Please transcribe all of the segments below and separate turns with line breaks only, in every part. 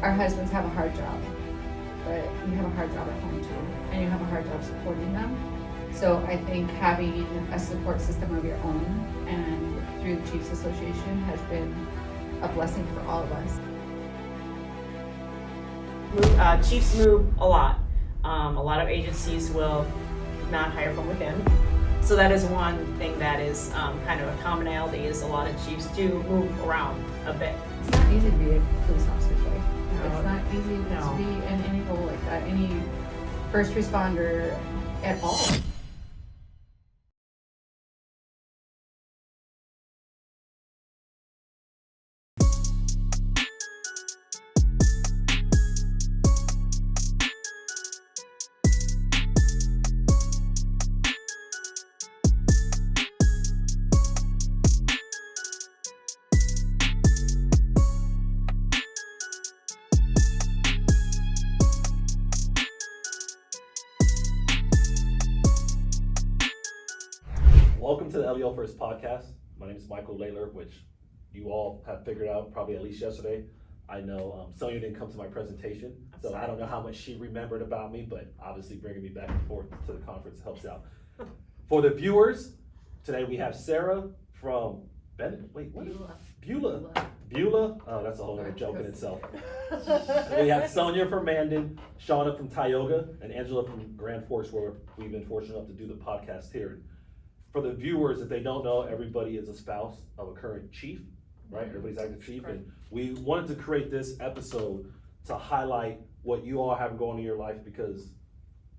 our husbands have a hard job, but you have a hard job at home too, and you have a hard job supporting them. So I think having a support system of your own and through the Chiefs Association has been a blessing for all of us.
Chiefs move a lot. A lot of agencies will not hire from within. So that is one thing that is kind of a commonality, is a lot of chiefs do move around a bit.
It's not easy to be a police officer's wife.
No.
It's not easy to be in any role like that, any first responder at all.
Welcome to the LEO First podcast. My name is Michael Laidler, which you all have figured out probably at least yesterday. I know Sonia didn't come to my presentation, so I don't know how much she remembered about me, but obviously bringing me back and forth to the conference helps out. For the viewers, today we have Sarah from Beulah. Oh, that's a whole other joke in itself. We have Sonia from Mandan, Shauna from Tioga, and Angela from Grand Forks, where we've been fortunate enough to do the podcast here. For the viewers, if they don't know, everybody is a spouse of a current chief, right? Everybody's active chief, and we wanted to create this episode to highlight what you all have going in your life, because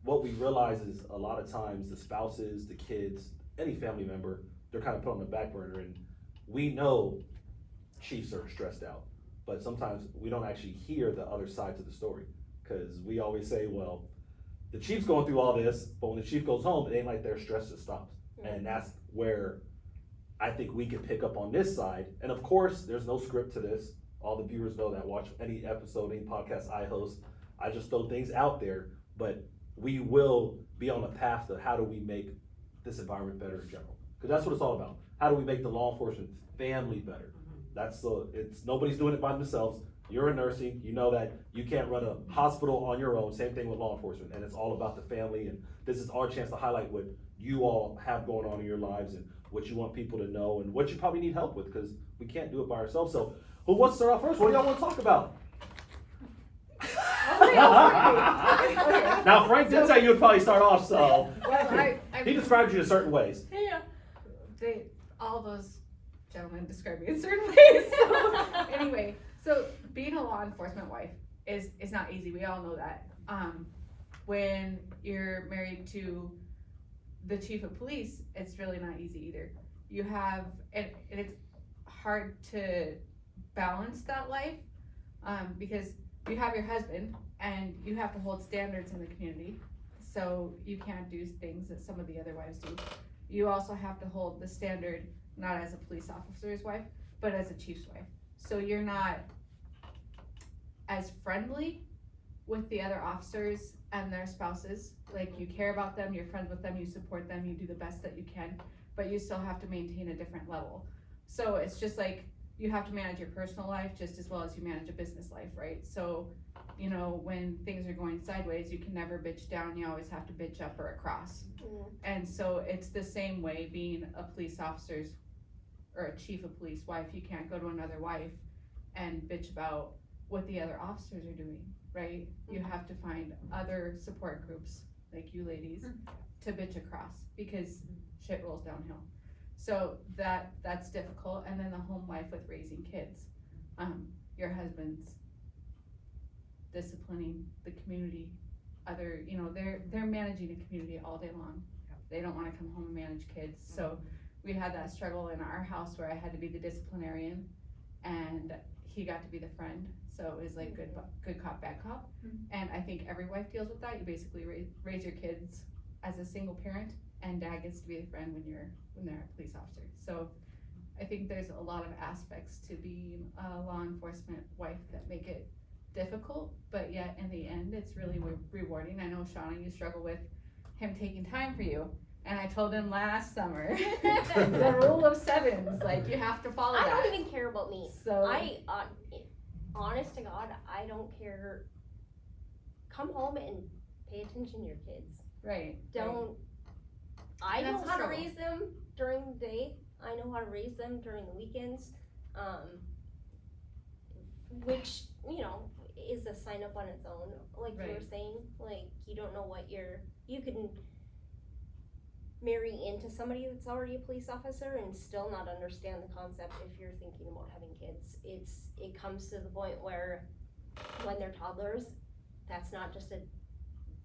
what we realize is a lot of times the spouses, the kids, any family member, they're kind of put on the back burner, and we know chiefs are stressed out, but sometimes we don't actually hear the other sides of the story, because we always say, well, the chief's going through all this, but when the chief goes home, it ain't like their stress just stops. And that's where I think we can pick up on this side. And of course, there's no script to this. All the viewers know that. Watch any episode, any podcast I host, I just throw things out there, but we will be on a path to how do we make this environment better in general. Because that's what it's all about. How do we make the law enforcement family better? It's nobody's doing it by themselves. You're in nursing, you know that you can't run a hospital on your own. Same thing with law enforcement, and it's all about the family. And this is our chance to highlight what you all have going on in your lives and what you want people to know and what you probably need help with, because we can't do it by ourselves. So who wants to start off first? What do y'all want to talk about? Now Frank did say you would probably start off, so he described you in certain ways.
Yeah. All those gentlemen describe me in certain ways. So anyway, so being a law enforcement wife is not easy. We all know that. When you're married to the chief of police, it's really not easy either. You have, and it's hard to balance that life, because you have your husband and you have to hold standards in the community. So you can't do things that some of the other wives do. You also have to hold the standard, not as a police officer's wife, but as a chief's wife. So you're not as friendly with the other officers and their spouses. Like, you care about them, you're friends with them, you support them, you do the best that you can, but you still have to maintain a different level. So it's just like, you have to manage your personal life just as well as you manage a business life, right? So, you know, when things are going sideways, you can never bitch down, you always have to bitch up or across. And so it's the same way being a police officer's or a chief of police wife. You can't go to another wife and bitch about what the other officers are doing, right? You have to find other support groups like you ladies to bitch across, because shit rolls downhill. So that's difficult. And then the home life with raising kids, your husband's disciplining the community, they're managing a community all day long. They don't want to come home and manage kids. So we had that struggle in our house where I had to be the disciplinarian and he got to be the friend. So it was like good cop, bad cop. And I think every wife deals with that. You basically raise your kids as a single parent, and dad gets to be the friend when they're a police officer. So I think there's a lot of aspects to being a law enforcement wife that make it difficult, but yet in the end it's really rewarding. I know, Shauna, you struggle with him taking time for you, and I told him last summer the rule of sevens, like, you have to follow that.
I don't even care about me.
So
honest to God, I don't care. Come home and pay attention to your kids.
Right.
Don't, I
And
know
that's a
how to
struggle.
raise them during the day. I know how to raise them during the weekends. Which, you know, is a sign up on its own. Like you were
Right.
saying, like, you don't know what you can marry into somebody that's already a police officer and still not understand the concept if you're thinking about having kids. It comes to the point where when they're toddlers, that's not just a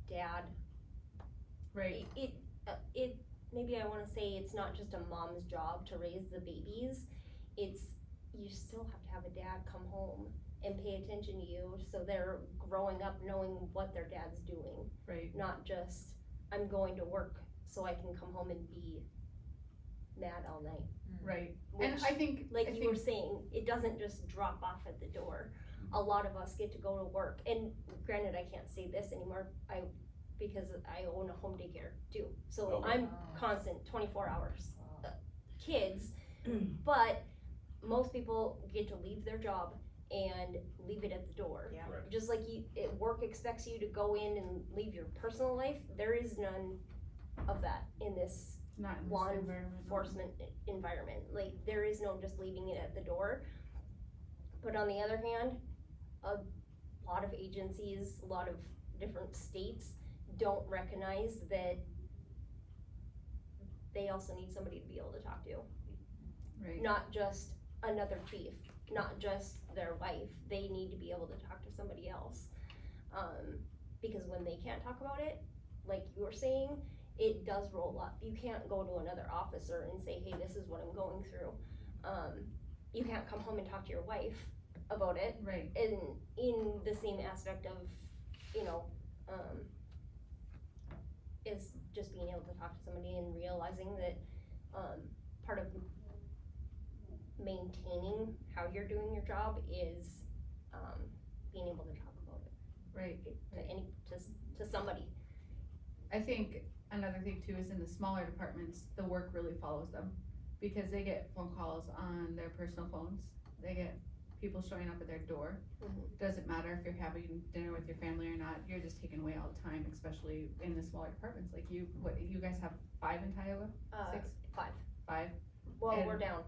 dad.
Right.
It maybe I want to say it's not just a mom's job to raise the babies. It's, you still have to have a dad come home and pay attention to you, so they're growing up knowing what their dad's doing,
Right.
not just, I'm going to work so I can come home and be mad all night.
Right.
Which,
And I think,
like you were saying, it doesn't just drop off at the door. A lot of us get to go to work, and granted, I can't say this anymore, because I own a home daycare too, so
Okay.
I'm constant, 24 hours. Kids, but most people get to leave their job and leave it at the door.
Yeah.
Right.
Just like work expects you to go in and leave your personal life, there is none of that in this
not in
law
this environment.
enforcement environment. Like, there is no just leaving it at the door. But on the other hand, a lot of agencies, a lot of different states don't recognize that they also need somebody to be able to talk to.
Right.
Not just another chief, not just their wife. They need to be able to talk to somebody else. Because when they can't talk about it, like you were saying, it does roll up. You can't go to another officer and say, hey, this is what I'm going through. You can't come home and talk to your wife about it.
Right.
And in the same aspect of, you know, is just being able to talk to somebody and realizing that part of maintaining how you're doing your job is being able to talk about it
Right.
to somebody.
I think another thing too is in the smaller departments, the work really follows them because they get phone calls on their personal phones. They get people showing up at their door. Doesn't matter if you're having dinner with your family or not, you're just taking away all the time, especially in the smaller departments. Like you guys have 5 in Tioga? 6?
5.
5?
Well,
And-
we're down.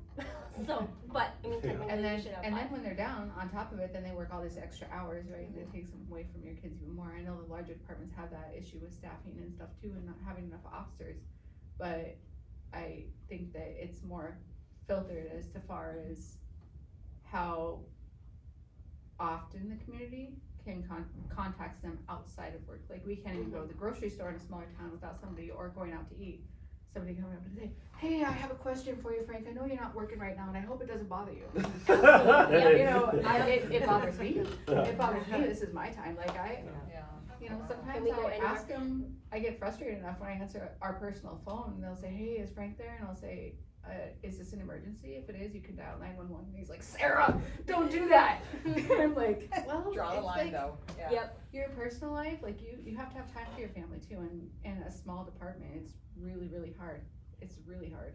So, but I mean, technically
And then,
we should have
and
5.
then when they're down, on top of it, then they work all these extra hours, right, and it takes them away from your kids even more. I know the larger departments have that issue with staffing and stuff too, and not having enough officers, but I think that it's more filtered as to far as how often the community can contacts them outside of work. Like, we can't even go to the grocery store in a smaller town without somebody, or going out to eat, somebody coming up and say, hey, I have a question for you, Frank, I know you're not working right now, and I hope it doesn't bother you. Yeah, you know, it bothers me, it bothers me, this is my time, like, you know, sometimes
we go
I
anywhere?
ask them, I get frustrated enough when I answer our personal phone, and they'll say, hey, is Frank there? And I'll say, is this an emergency? If it is, you can dial 911. And he's like, Sarah, don't do that. I'm like, well,
Draw the
it's
line
like
though, yeah.
Yep.
your personal life, like you have to have time for your family too, and in a small department, it's really, really hard. It's really hard.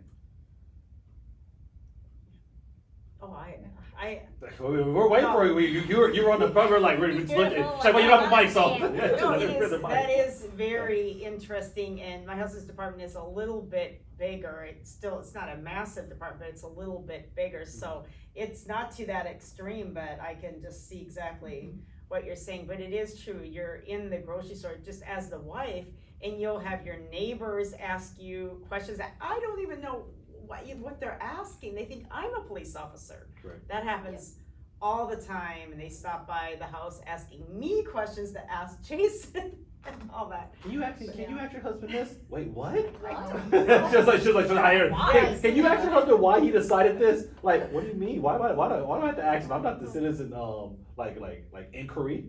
Oh, I,
We're waiting for you. You were on the front. We're like, we're looking. She's like, well, you don't have a mic, so.
no, it is,
The mic.
that is very interesting, and my husband's department is a little bit bigger. It's not a massive department, but it's a little bit bigger, so it's not to that extreme, but I can just see exactly what you're saying. But it is true, you're in the grocery store just as the wife, and you'll have your neighbors ask you questions that I don't even know what they're asking. They think I'm a police officer.
Correct.
That happens all the time, and they stop by the house asking me questions to ask Jason and all that.
Can you ask your husband this? Wait, what?
What?
She's like, higher.
Why?
Can you ask your husband why he decided this? Like, what do you mean? Why do I have to ask him? I'm not the citizen. Like inquiry.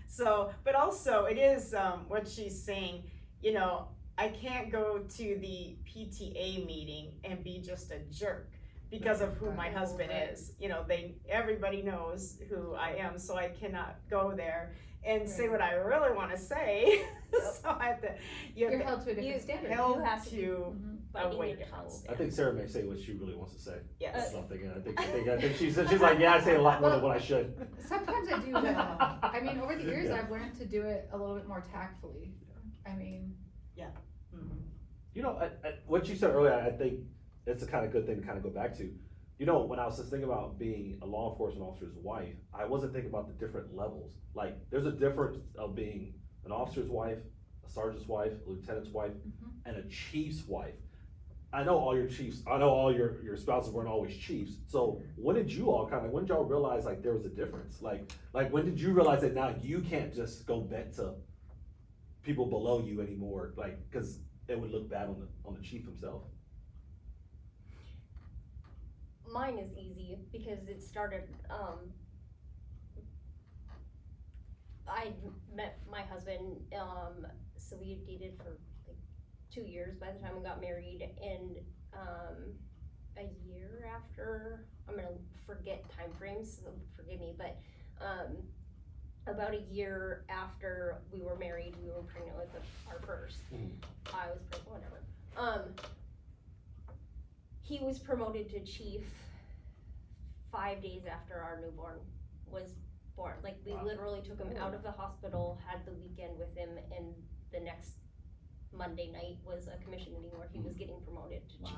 So, but also it is what she's saying. You know, I can't go to the PTA meeting and be just a jerk, because of who my husband is. You know, everybody knows who I am, so I cannot go there and say what I really want to say. So I have to.
You're held to a different standard.
Held
You have to
to
fighting
a
your
weight
defense.
difference.
I think Sarah may say what she really wants to say.
Yes.
Something, and I think she's like, yeah, I say a lot more than what I should.
Sometimes I do, but I mean, over the years, I've learned to do it a little bit more tactfully. I mean,
You know, what you said earlier, I think it's a kind of good thing to kind of go back to. You know, when I was just thinking about being a law enforcement officer's wife, I wasn't thinking about the different levels. Like, there's a difference of being an officer's wife, a sergeant's wife, a lieutenant's wife, and a chief's wife. I know all your chiefs, I know all your spouses weren't always chiefs. So when did y'all realize like there was a difference? Like when did you realize that now you can't just go vent to people below you anymore? Like, cause it would look bad on the chief himself.
Mine is easy because it started, I met my husband, so we had dated for like 2 years by the time we got married, and a year after, I'm gonna forget time frames, so forgive me, but about a year after we were married, we were pregnant with our first. I was pregnant, whatever. He was promoted to chief 5 days after our newborn was born. Like, we literally took him out of the hospital, had the weekend with him, and the next Monday night was a commission meeting where he was getting promoted to chief.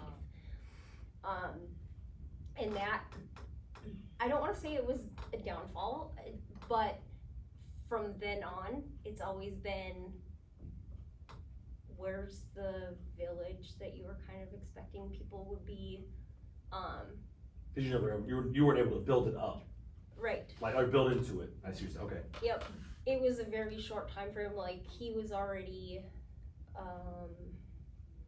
And that, I don't wanna say it was a downfall, but from then on, it's always been, where's the village that you were kind of expecting people would be,
Cause you weren't able to build it up,
right.
like, or build into it, I see, okay.
Yep, it was a very short time frame, like, he was already,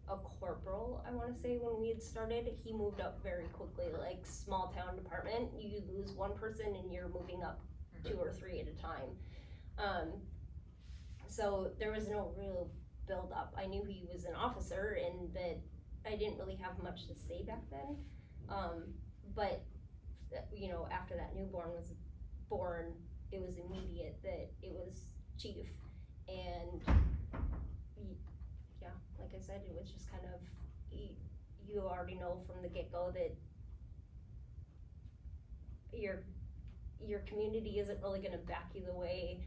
a corporal, I wanna say, when we had started. He moved up very quickly, like, small town department, you lose one person and you're moving up 2 or 3 at a time. So there was no real build up. I knew he was an officer and that I didn't really have much to say back then. But, you know, after that newborn was born, it was immediate that it was chief. And yeah, like I said, it was just kind of, you already know from the get-go that your community isn't really gonna back you the way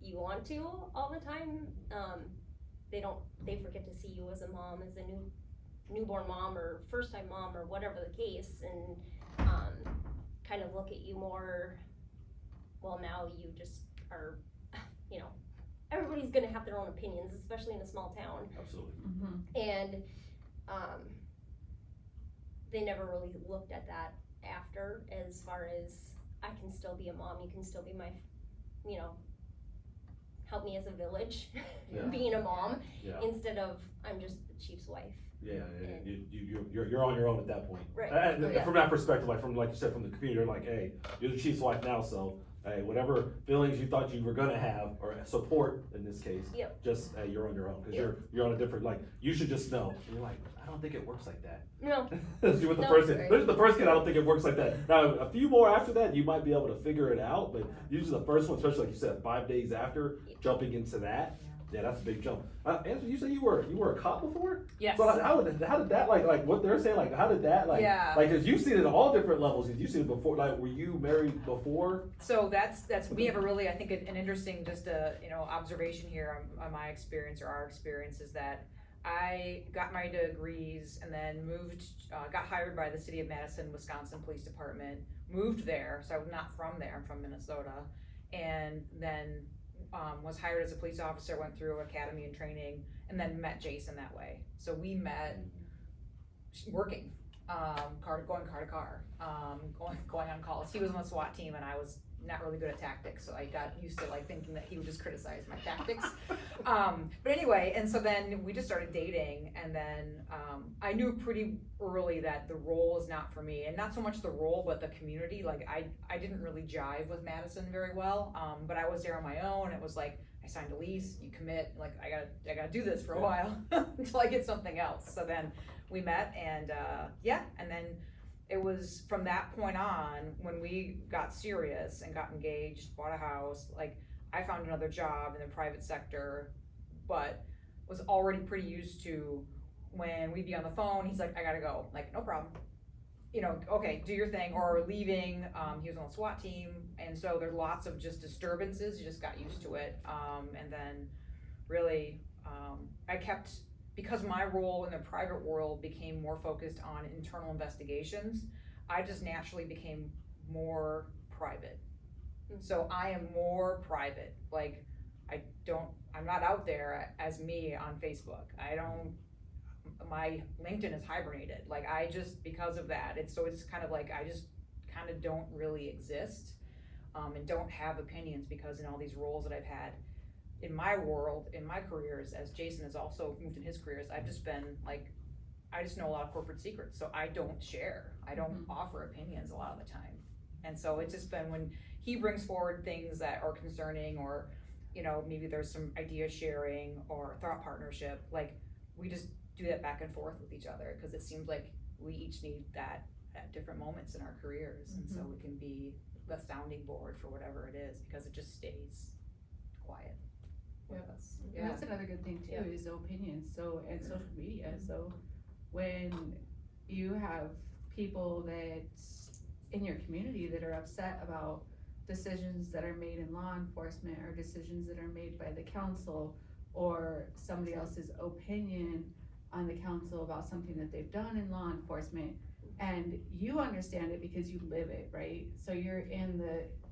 you want to all the time. They forget to see you as a mom, as a newborn mom or first time mom or whatever the case, and kind of look at you more, well, now you just are, you know, everybody's gonna have their own opinions, especially in a small town.
Absolutely.
And they never really looked at that after, as far as, I can still be a mom, you can still be my, you know, help me as a village, being a mom, instead of, I'm just the chief's wife.
Yeah, you're on your own at that point.
Right.
And from that perspective, like you said, from the community, like, hey, you're the chief's wife now, so hey, whatever feelings you thought you were gonna have, or support in this case, just hey, you're on your own, because you're on a different, like, you should just know. And you're like, I don't think it works like that.
No.
With the first kid, the first kid, I don't think it works like that. Now, a few more after that, you might be able to figure it out, but usually the first one, especially like you said, 5 days after, jumping into that. Yeah, that's a big jump. Angela, you said you were a cop before?
Yes.
So how did that like what they're saying, like how did that like because you've seen it at all different levels. You've seen it before. Like, were you married before?
So that's we have a really, I think, an interesting just observation here on my experience, or our experience, is that I got my degrees and then moved, got hired by the City of Madison, Wisconsin Police Department, moved there, so I'm not from there, I'm from Minnesota, and then was hired as a police officer, went through academy and training, and then met Jason that way. So we met working, going car to car, going on calls. He was on the SWAT team and I was not really good at tactics, so I got used to like thinking that he would just criticize my tactics. But anyway, and so then we just started dating, and then I knew pretty early that the role is not for me, and not so much the role, but the community. Like I didn't really jive with Madison very well, but I was there on my own. It was like, I signed a lease, you commit, like I gotta do this for a while until I get something else. So then we met, and and then it was from that point on, when we got serious and got engaged, bought a house, like, I found another job in the private sector, but was already pretty used to when we'd be on the phone, he's like, I gotta go, like, no problem. You know, okay, do your thing, or leaving, he was on the SWAT team, and so there's lots of just disturbances, you just got used to it, and then really, I kept, because my role in the private world became more focused on internal investigations, I just naturally became more private. So I am more private, like, I'm not out there as me on Facebook, my LinkedIn is hibernated, like, I just, because of that, it's kind of like, I just kind of don't really exist, and don't have opinions, because in all these roles that I've had in my world, in my careers, as Jason has also moved in his careers, I've just been like, I just know a lot of corporate secrets, so I don't share, I don't offer opinions a lot of the time. And so it's just been when he brings forward things that are concerning, or, you know, maybe there's some idea sharing or thought partnership, like, we just do that back and forth with each other, because it seems like we each need that at different moments in our careers, and so we can be the sounding board for whatever it is, because it just stays quiet with us.
And that's another good thing too, is opinions, so, and social media, so when you have people that in your community that are upset about decisions that are made in law enforcement, or decisions that are made by the council, or somebody else's opinion on the council about something that they've done in law enforcement, and you understand it because you live it, right? So you're in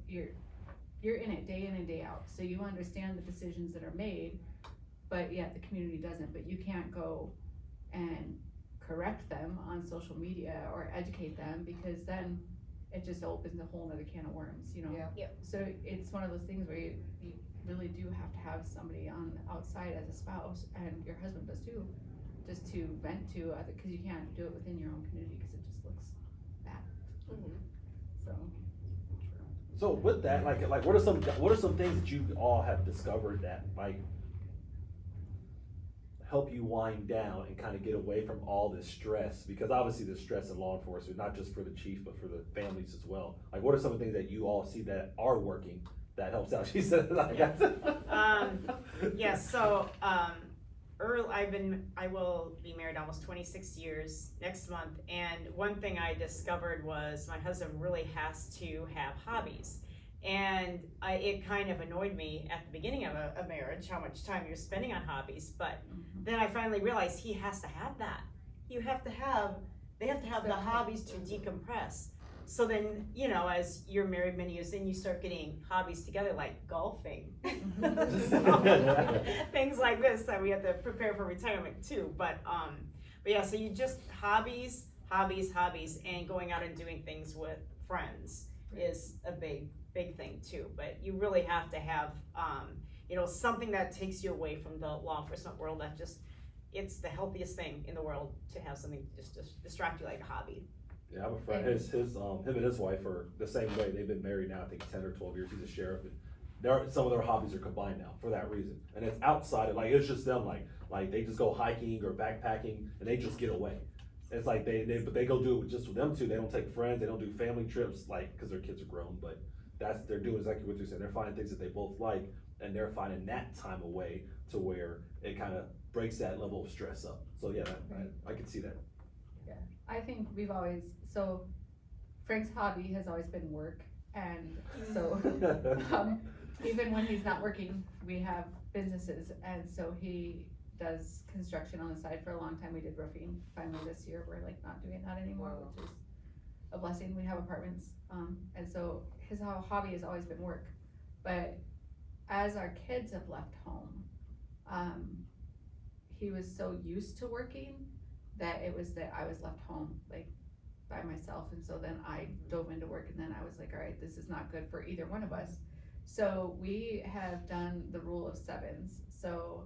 it day in and day out, so you understand the decisions that are made, but yet the community doesn't, but you can't go and correct them on social media or educate them, because then it just opens a whole nother can of worms, you know?
Yeah.
So it's one of those things where you really do have to have somebody on the outside as a spouse, and your husband does too, just to vent to other, because you can't do it within your own community, because it just looks bad.
So with that, like what are some things that you all have discovered that might help you wind down and kind of get away from all this stress? Because obviously there's stress in law enforcement, not just for the chief, but for the families as well. Like, what are some of the things that you all see that are working that helps out? She said,
I will be married almost 26 years next month, and one thing I discovered was my husband really has to have hobbies. And it kind of annoyed me at the beginning of a marriage, how much time you're spending on hobbies, but then I finally realized he has to have that. They have to have the hobbies to decompress. So then, you know, as you're married many years in, you start getting hobbies together, like golfing. Things like this that we have to prepare for retirement too. But yeah, so you just hobbies, and going out and doing things with friends is a big thing too. But you really have to have, you know, something that takes you away from the law enforcement world. That just, it's the healthiest thing in the world to have something just distract you like a hobby.
Yeah, I have a friend, him and his wife are the same way. They've been married now, I think 10 or 12 years. He's a sheriff. And some of their hobbies are combined now for that reason. And it's outside of, like, it's just them, like they just go hiking or backpacking, and they just get away. It's like but they go do it just with them two. They don't take friends, they don't do family trips, like, because their kids are grown, but they're doing exactly what you're saying. They're finding things that they both like, and they're finding that time away to where it kind of breaks that level of stress up. So yeah, I can see that.
Yeah, I think so Frank's hobby has always been work, and so even when he's not working, we have businesses, and so he does construction on the side. For a long time we did roofing. Finally this year we're like not doing that anymore, which is a blessing. We have apartments, and so his hobby has always been work, but as our kids have left home, he was so used to working that it was that I was left home like by myself, and so then I dove into work, and then I was like, all right, this is not good for either one of us. So we have done the rule of sevens. So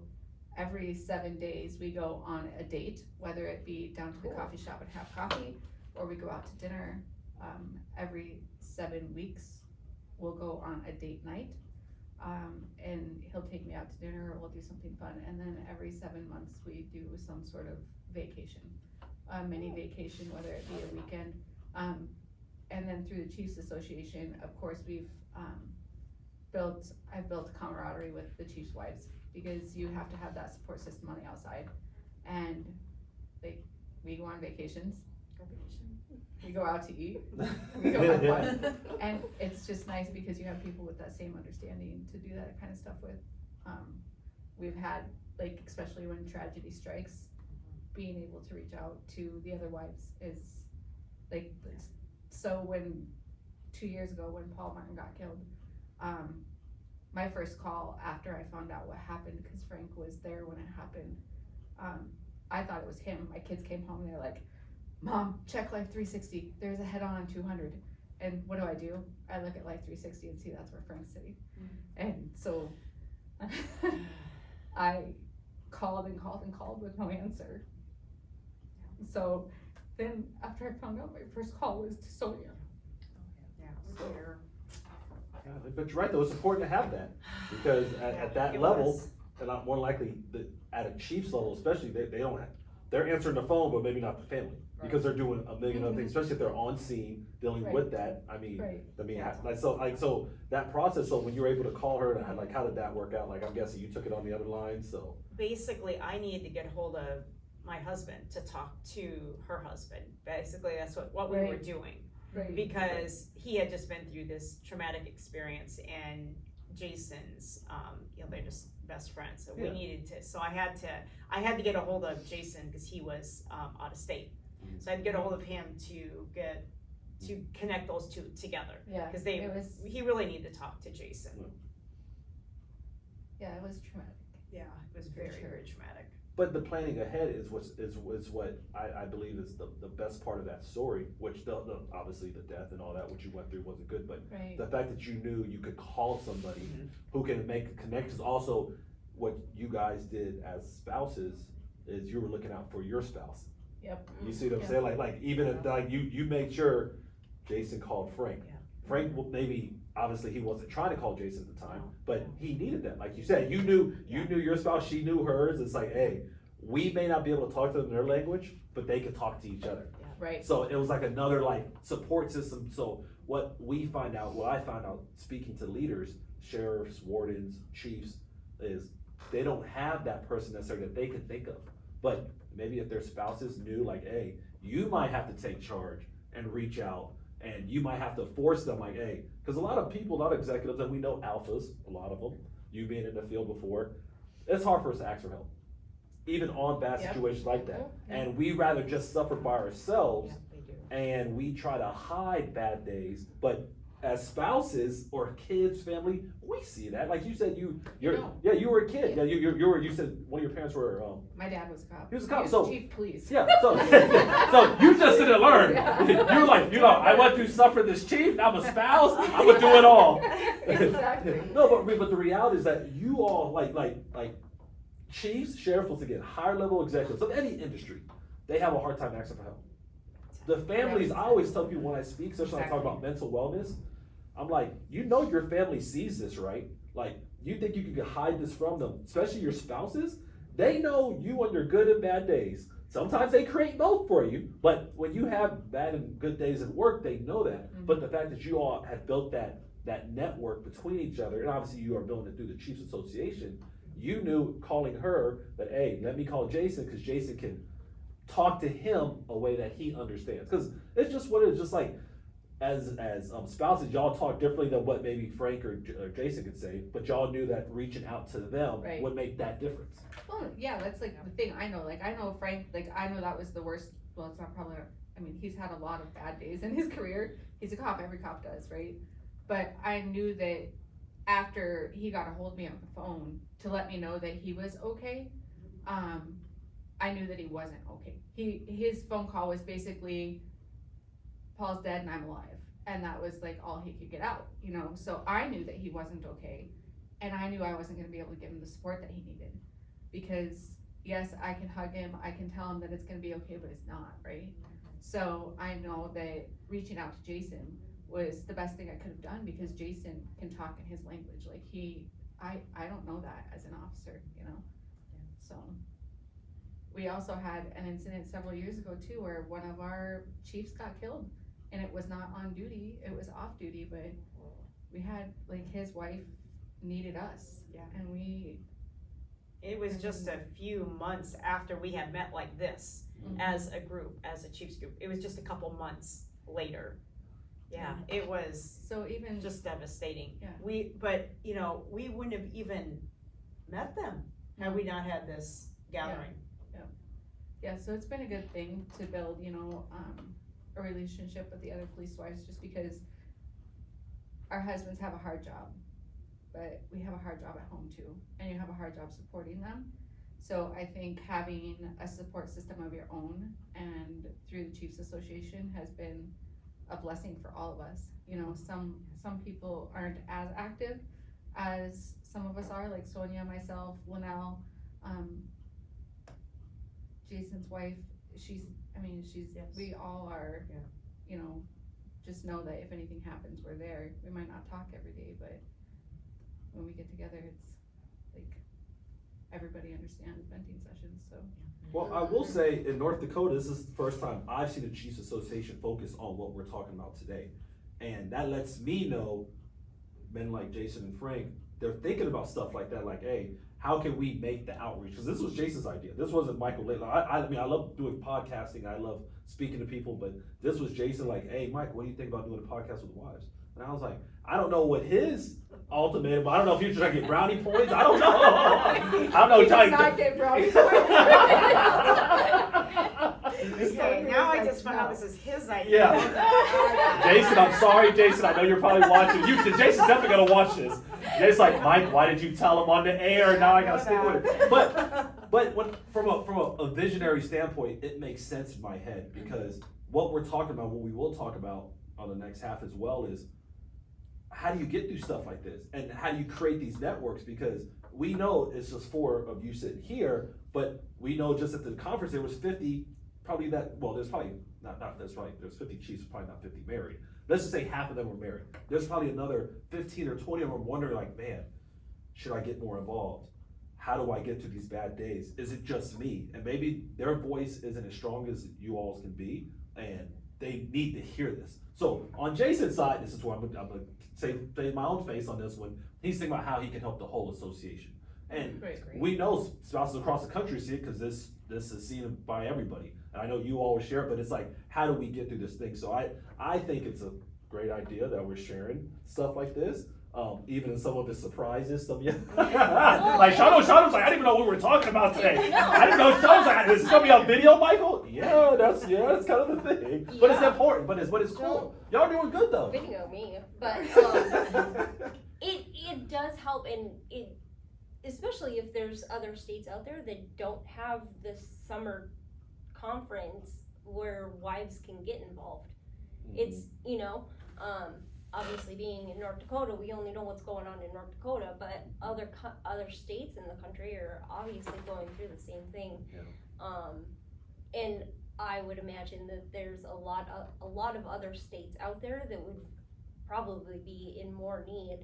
every 7 days we go on a date, whether it be down to the coffee shop and have coffee, or we go out to dinner. Every 7 weeks we'll go on a date night, and he'll take me out to dinner, or we'll do something fun. And then every 7 months we do some sort of vacation, a mini vacation, whether it be a weekend. And then through the Chiefs Association, of course, I've built camaraderie with the Chiefs' wives, because you have to have that support system on the outside. And like, we go on vacations, we go out to eat, we go have fun. And it's just nice because you have people with that same understanding to do that kind of stuff with. We've had, like, especially when tragedy strikes, being able to reach out to the other wives is like, so when 2 years ago when Paul Martin got killed, my first call after I found out what happened, because Frank was there when it happened, I thought it was him. My kids came home and they're like, Mom, check Life 360, there's a head-on 200. And what do? I look at Life 360 and see that's where Frank's sitting. And so I called and called and called with no answer. So then after I found out, my first call was to Sonia.
Yeah, but you're right though, it's important to have that, because at that level, and more than likely, at a Chiefs level especially, they don't have, they're answering the phone, but maybe not the family, because they're doing a million other things, especially if they're on scene dealing with that. I mean, so that process. So when you were able to call her, like, how did that work out? Like, I'm guessing you took it on the other line. So
basically, I needed to get hold of my husband to talk to her husband. Basically, that's what we were doing. Because he had just been through this traumatic experience, and Jason's, they're just best friends. So we needed to. So I had to get a hold of Jason because he was out of state. So I had to get a hold of him to connect those two together.
Yeah,
because he really needed to talk to Jason.
Yeah, it was traumatic.
Yeah, it was very traumatic.
But the planning ahead is what I believe is the best part of that story, which obviously the death and all that, what you went through wasn't good, but the fact that you knew you could call somebody who can make connections. Also, what you guys did as spouses is you were looking out for your spouse.
Yep.
You see what I'm saying? Like even if like you made sure Jason called Frank.
Yeah.
Frank maybe obviously he wasn't trying to call Jason at the time, but he needed that. Like you said, you knew your spouse, she knew hers. It's like, hey, we may not be able to talk to them in their language, but they can talk to each other.
Yeah.
Right.
So it was like another like support system. So what I found out speaking to leaders, sheriffs, wardens, chiefs, is they don't have that person necessarily that they can think of. But maybe if their spouses knew, like, hey, you might have to take charge and reach out, and you might have to force them, like, hey, because a lot of people, a lot of executives, and we know alphas, a lot of them, you being in the field before, it's hard for us to ask for help, even on bad situations like that. And we rather just suffer by ourselves, and we try to hide bad days. But as spouses or kids, family, we see that. Like you said, you were a kid. Yeah, you said one of your parents were.
My dad was a cop.
He was a cop.
He
So
was chief police.
Yeah. So you just didn't learn. You're like, I went through suffering this chief. I'm a spouse. I'm gonna do it all.
Exactly.
No, but the reality is that you all like chiefs, sheriffs, once again, higher level executives of any industry, they have a hard time asking for help. The families, I always tell people when I speak, especially when I talk about mental wellness, I'm like, your family sees this, right? Like, you think you can hide this from them, especially your spouses? They know you on your good and bad days. Sometimes they create both for you, but when you have bad and good days at work, they know that. Mm-hmm. But the fact that you all have built that network between each other, and obviously you are building it through the Chiefs Association, you knew calling her that, hey, let me call Jason, because Jason can talk to him a way that he understands. Because it's just what it is, just like, as spouses, y'all talk differently than what maybe Frank or Jason could say, but y'all knew that reaching out to them would make that difference.
Well, yeah, that's like the thing. I know Frank, I know that was the worst. Well, it's not probably, he's had a lot of bad days in his career. He's a cop, every cop does, right? But I knew that after he got a hold of me on the phone to let me know that he was okay, I knew that he wasn't okay. His phone call was basically, Paul's dead and I'm alive. And that was like all he could get out, So I knew that he wasn't okay. And I knew I wasn't gonna be able to give him the support that he needed. Because yes, I can hug him, I can tell him that it's gonna be okay, but it's not, right? So I know that reaching out to Jason was the best thing I could have done, because Jason can talk in his language. Like I don't know that as an officer, So we also had an incident several years ago too, where one of our chiefs got killed and it was not on duty, it was off duty, but we had, like, his wife needed us.
Yeah.
And
It was just a few months after we had met like this
Mhm.
as a group, as a Chiefs group. It was just a couple months later. Yeah, it was
so even
just devastating.
Yeah.
But you know, we wouldn't have even met them had we not had this gathering.
yeah, so it's been a good thing to build, you know, a relationship with the other police wives, just because our husbands have a hard job, but we have a hard job at home too, and you have a hard job supporting them. So I think having a support system of your own and through the Chiefs Association has been a blessing for all of us. You know, some people aren't as active as some of us are, like Sonia, myself, Linnell, Jason's wife. She's,
Yes.
we all are,
Yeah.
you know, just know that if anything happens, we're there. We might not talk every day, but when we get together, it's like everybody understands venting sessions, so.
Well, I will say in North Dakota, this is the first time I've seen the Chiefs Association focus on what we're talking about today. And that lets me know men like Jason and Frank, they're thinking about stuff like that, like, hey, how can we make the outreach? Because this was Jason's idea. This wasn't Michael Laidler. I mean, I love doing podcasting. I love speaking to people, but this was Jason like, hey, Mike, what do you think about doing a podcast with wives? And I was like, I don't know what his ultimatum, I don't know if you're trying to get brownie points. I don't know. I don't know.
We
Trying
did not get brownie
Okay, now I just found out this is his idea.
Yeah. Jason, I'm sorry, Jason. I know you're probably watching. Jason's definitely gonna watch this. Jason's like, Mike, why did you tell him on the air? Now I gotta stick with it. But when, from a visionary standpoint, it makes sense in my head, because what we're talking about, what we will talk about on the next half as well, is how do you get through stuff like this, and how do you create these networks? Because we know it's just 4 of you sitting here, but we know just at the conference there was 50. Probably that, well, there's probably, there's 50 chiefs, probably not 50 married. Let's just say half of them were married. There's probably another 15 or 20 of them wondering like, man, should I get more involved? How do I get through these bad days? Is it just me? And maybe their voice isn't as strong as you all's can be, and they need to hear this. So on Jason's side, this is where I'm gonna say my own face on this one. He's thinking about how he can help the whole association. And
Right.
we know spouses across the country see it, because this is seen by everybody. And I know you always share it, but it's like, how do we get through this thing? So I think it's a great idea that we're sharing stuff like this. Even in some of the surprises, some like Shauna's like, I didn't even know what we were talking about today. I didn't know. Shauna's like, is this gonna be on video, Michael? Yeah, that's kind of the thing. But it's important. But it's cool. Y'all doing good though.
Video me, but it does help, and it, especially if there's other states out there that don't have this summer conference where wives can get involved. It's, you know, obviously being in North Dakota, we only know what's going on in North Dakota, but other states in the country are obviously going through the same thing.
Yeah.
And I would imagine that there's a lot of other states out there that would probably be in more need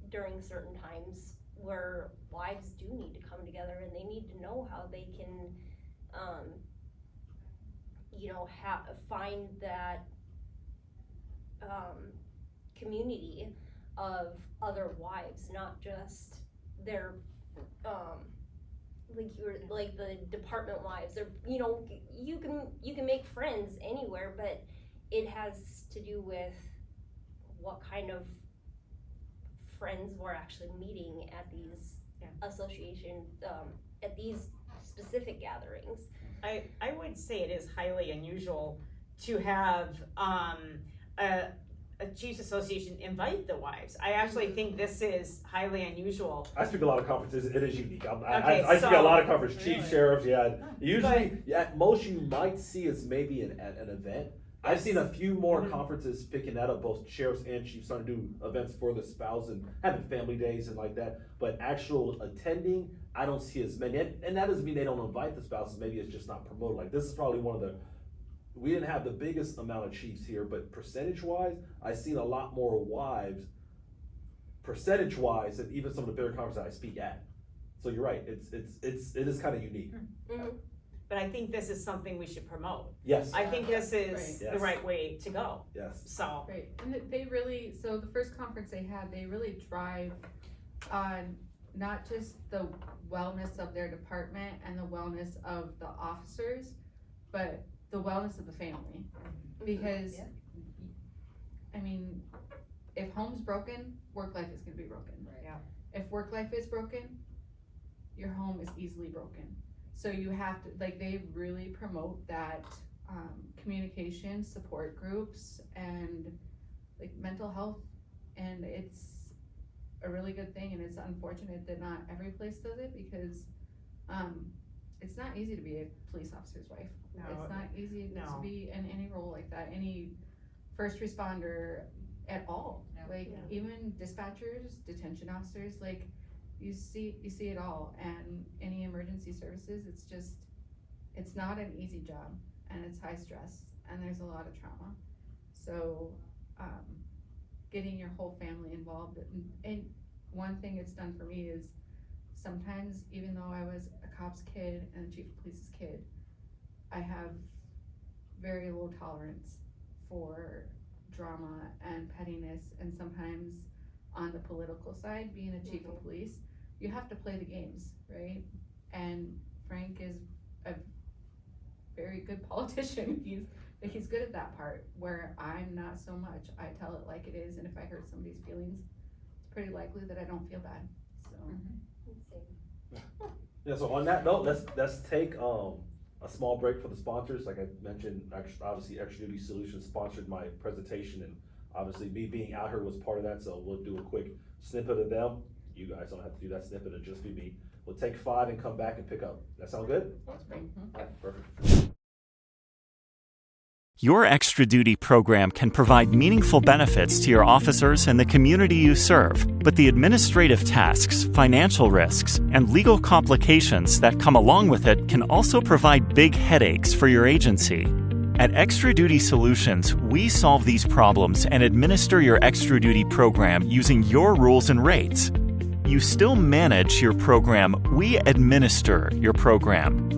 during certain times, where wives do need to come together and they need to know how they can you know, find that community of other wives, not just their like the department wives. They're, you know, you can make friends anywhere, but it has to do with what kind of friends we're actually meeting at these associations, at these specific gatherings.
I would say it is highly unusual to have a Chiefs Association invite the wives. I actually think this is highly unusual.
I speak a lot of conferences. It is unique.
Okay,
I speak at a lot of conferences.
Really?
Chiefs, sheriffs, yeah. Usually, at most you might see is maybe an event. I've seen a few more conferences picking that up, both sheriffs and chiefs starting to do events for the spouse and having family days and like that. But actual attending, I don't see as many. And that doesn't mean they don't invite the spouses. Maybe it's just not promoted. Like, this is probably one of the, we didn't have the biggest amount of chiefs here, but percentage-wise, I've seen a lot more wives, percentage-wise, than even some of the bigger conferences I speak at. So you're right. It is kind of unique.
Mm-hmm.
but I think this is something we should promote.
Yes,
I think this is
Right.
the right way to go,
yes.
so.
Right, and they really, so the first conference they had, they really drive on not just the wellness of their department and the wellness of the officers, but the wellness of the family. Because,
Yeah.
I mean, if home's broken, work life is gonna be broken.
Right. Yeah.
If work life is broken, your home is easily broken. So you have to, like, they really promote that, communication, support groups, and like mental health, and it's a really good thing, and it's unfortunate that not every place does it, because, it's not easy to be a police officer's wife.
No,
It's not easy to
no.
be in any role like that, any first responder at all.
Yeah.
Like,
Yeah.
even dispatchers, detention officers, like, you see it all, and any emergency services, it's not an easy job, and it's high stress, and there's a lot of trauma. So, getting your whole family involved, and one thing it's done for me is, sometimes, even though I was a cop's kid and a chief of police's kid, I have very low tolerance for drama and pettiness, and sometimes on the political side, being a chief of police, you have to play the games, right? And Frank is a very good politician. He's good at that part, where I'm not so much. I tell it like it is, and if I hurt somebody's feelings, it's pretty likely that I don't feel bad, so.
Yeah, so on that note, let's take a small break for the sponsors. Like I mentioned, obviously Extra Duty Solutions sponsored my presentation, and obviously me being out here was part of that, so we'll do a quick snippet of them. You guys don't have to do that snippet, it'll just be me. We'll take 5 and come back and pick up. That sound good?
That's great.
Alright, perfect.
Your Extra Duty program can provide meaningful benefits to your officers and the community you serve, but the administrative tasks, financial risks, and legal complications that come along with it can also provide big headaches for your agency. At Extra Duty Solutions, we solve these problems and administer your Extra Duty program using your rules and rates. You still manage your program, we administer your program.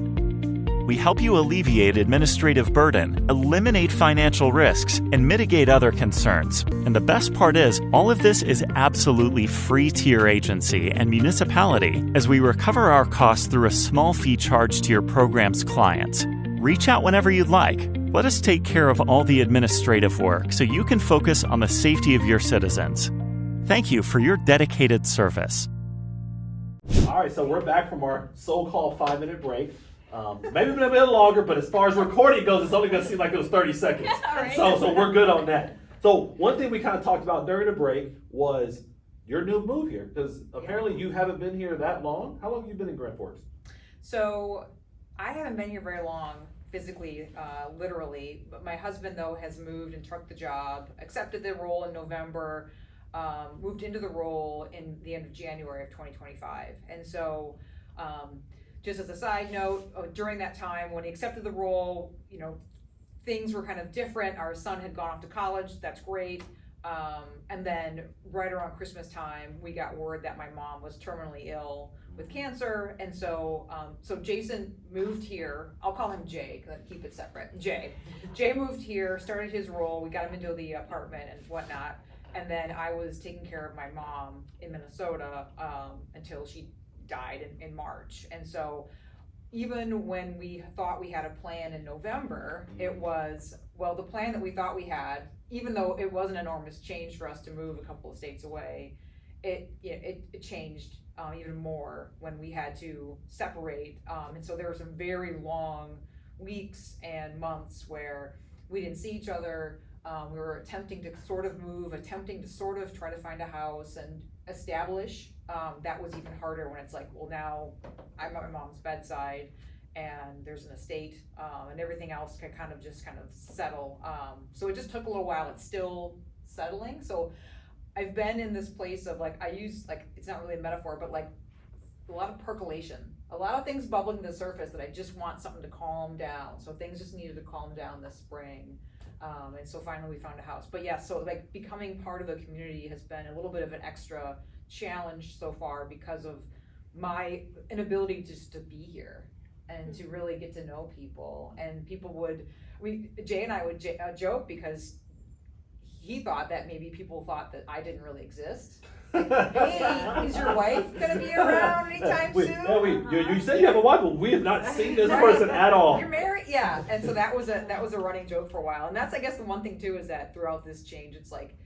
We help you alleviate administrative burden, eliminate financial risks, and mitigate other concerns. And the best part is, all of this is absolutely free to your agency and municipality, as we recover our costs through a small fee charged to your program's clients. Reach out whenever you'd like. Let us take care of all the administrative work so you can focus on the safety of your citizens. Thank you for your dedicated service.
All right, so we're back from our so-called 5-minute break. Maybe a bit longer, but as far as recording goes, it's only going to seem like it was 30 seconds. So we're good on that. So one thing we kind of talked about during the break was your new move here, because apparently you haven't been here that long. How long have you been in Grand Forks?
So I haven't been here very long, physically, literally, but my husband though has moved and took the job, accepted the role in November, moved into the role in the end of January of 2025. And so, just as a side note, during that time when he accepted the role, you know, things were kind of different. Our son had gone off to college, that's great. And then right around Christmas time, we got word that my mom was terminally ill with cancer. And so, so Jason moved here. I'll call him Jay, because I keep it separate. Jay moved here, started his role. We got him into the apartment and whatnot. And then I was taking care of my mom in Minnesota until she died in March. And so even when we thought we had a plan in November, it was, well, the plan that we thought we had, even though it was an enormous change for us to move a couple of states away, it changed even more when we had to separate. And so there were some very long weeks and months where we didn't see each other. We were attempting to sort of move, attempting to sort of try to find a house and establish. That was even harder when it's like, well, now I'm at my mom's bedside and there's an estate, and everything else can kind of settle. So it just took a little while. It's still settling. So I've been in this place of like, I use, like, it's not really a metaphor, but like a lot of percolation, a lot of things bubbling to the surface that I just want something to calm down. So things just needed to calm down this spring. And so finally we found a house. But yeah, so like becoming part of the community has been a little bit of an extra challenge so far because of my inability just to be here. and to really get to know people. And people Jay and I would joke because he thought that maybe people thought that I didn't really exist. Hey, is your wife gonna be around anytime soon?
You said you have a wife, but we have not seen this person at all.
You're married, yeah. And so that was a running joke for a while. And that's, I guess, the one thing too is that throughout this change, it's like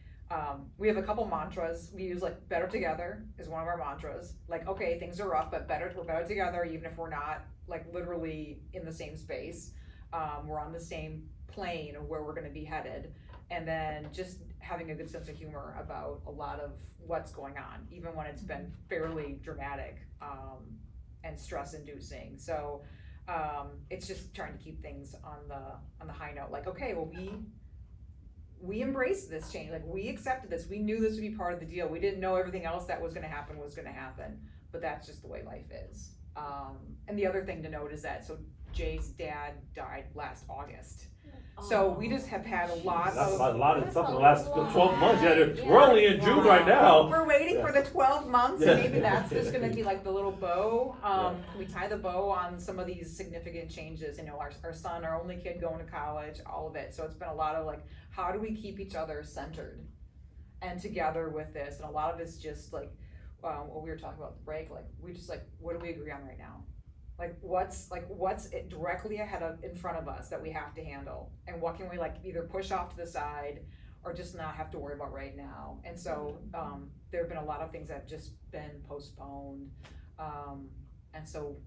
we have a couple mantras. We use like better together is one of our mantras. Like, okay, things are rough, but we're better together, even if we're not like literally in the same space. We're on the same plane of where we're going to be headed. And then just having a good sense of humor about a lot of what's going on, even when it's been fairly dramatic and stress-inducing. So it's just trying to keep things on the high note. Like, okay, well, we embraced this change. Like, we accepted this. We knew this would be part of the deal. We didn't know everything else that was going to happen, but that's just the way life is. And the other thing to note is that Jay's dad died last August. So we just have had a lot of
something the last 12 months. Yeah, we're only in June right now.
We're waiting for the 12 months, and maybe that's just going to be like the little bow. We tie the bow on some of these significant changes. You know, our son, our only kid going to college, all of it. So it's been a lot of like, how do we keep each other centered and together with this? And a lot of it's just like what we were talking about at the break. Like, we just like, what do we agree on right now? Like what's it directly in front of us that we have to handle, and what can we like either push off to the side or just not have to worry about right now? And so there have been a lot of things that have just been postponed, and so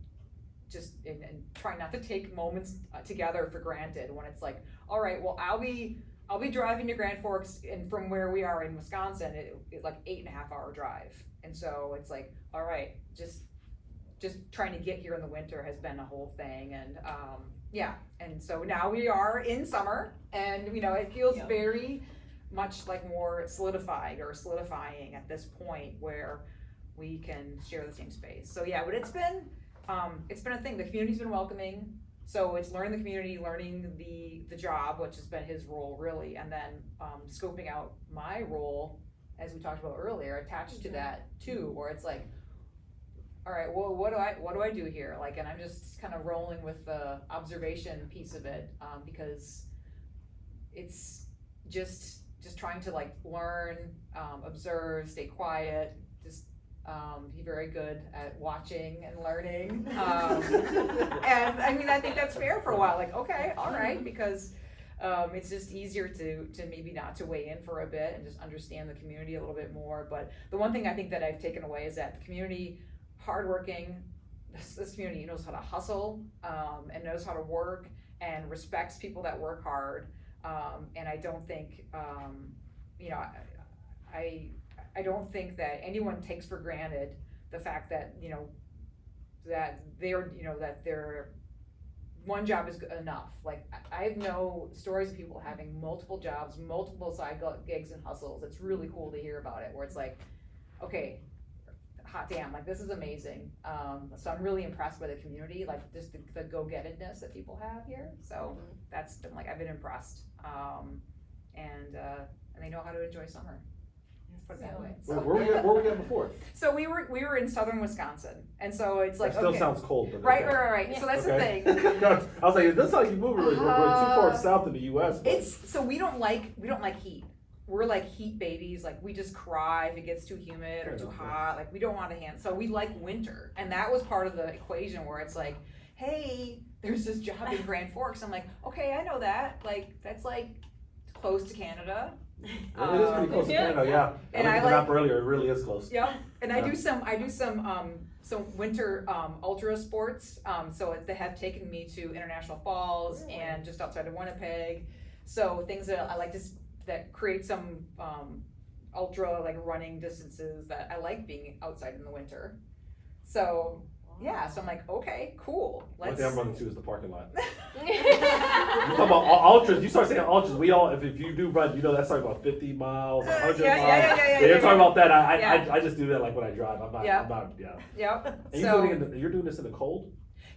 just and trying not to take moments together for granted when it's like, all right, well, I'll be driving to Grand Forks, and from where we are in Wisconsin, it's like 8.5 hour drive, and so it's like, all right, just trying to get here in the winter has been a whole thing. And and so now we are in summer, and you know, it feels very much like more solidifying at this point where we can share the same space. So yeah, but it's been a thing. The community's been welcoming, so it's learning the community, learning the job, which has been his role really, and then scoping out my role, as we talked about earlier, attached to that too, where it's like, all right, well, what do I do here? Like, and I'm just kind of rolling with the observation piece of it, because it's just trying to like learn, observe, stay quiet, just be very good at watching and learning. And I mean, I think that's fair for a while. Like, okay, all right, because it's just easier to maybe not to weigh in for a bit and just understand the community a little bit more. But the one thing I think that I've taken away is that the community, hardworking, this community knows how to hustle, and knows how to work and respects people that work hard. And I don't think, I don't think that anyone takes for granted the fact that, that their one job is enough. Like, I know stories of people having multiple jobs, multiple side gigs and hustles. It's really cool to hear about it, where it's like, okay, hot damn, like, this is amazing. So I'm really impressed by the community, like just the go-gettedness that people have here. So that's been like, I've been impressed. And they know how to enjoy summer. Let's put it that way. So,
Where were we at before?
So we were in southern Wisconsin, and so it's like,
that still
okay.
sounds cold, but
Right.
okay.
So that's
Okay.
the thing.
I was like, it doesn't sound like you move really. We're too far south in the U.S. But.
So we don't like heat. We're like heat babies. Like, we just cry if it gets too humid or too hot. Like, we don't want to handle. So we like winter, and that was part of the equation where it's like, hey, there's this job in Grand Forks. I'm like, okay, I know that. Like, that's like close to Canada.
It is pretty close to Canada, yeah.
And
I looked
I
it up earlier. It really is close.
Yep. And I do some winter ultra sports. So they have taken me to International Falls and just outside of Winnipeg. So things that I like to that create some ultra like running distances that I like being outside in the winter. So yeah, so I'm like, okay, cool.
One thing I'm running to is the parking lot. You talk about ultras. You start saying ultras. We all, if you do run, that's talking about 50 miles, 100 miles.
Yeah,
you're talking about that. I just do that like when I drive. I'm not.
Yep.
And you're doing this in the cold.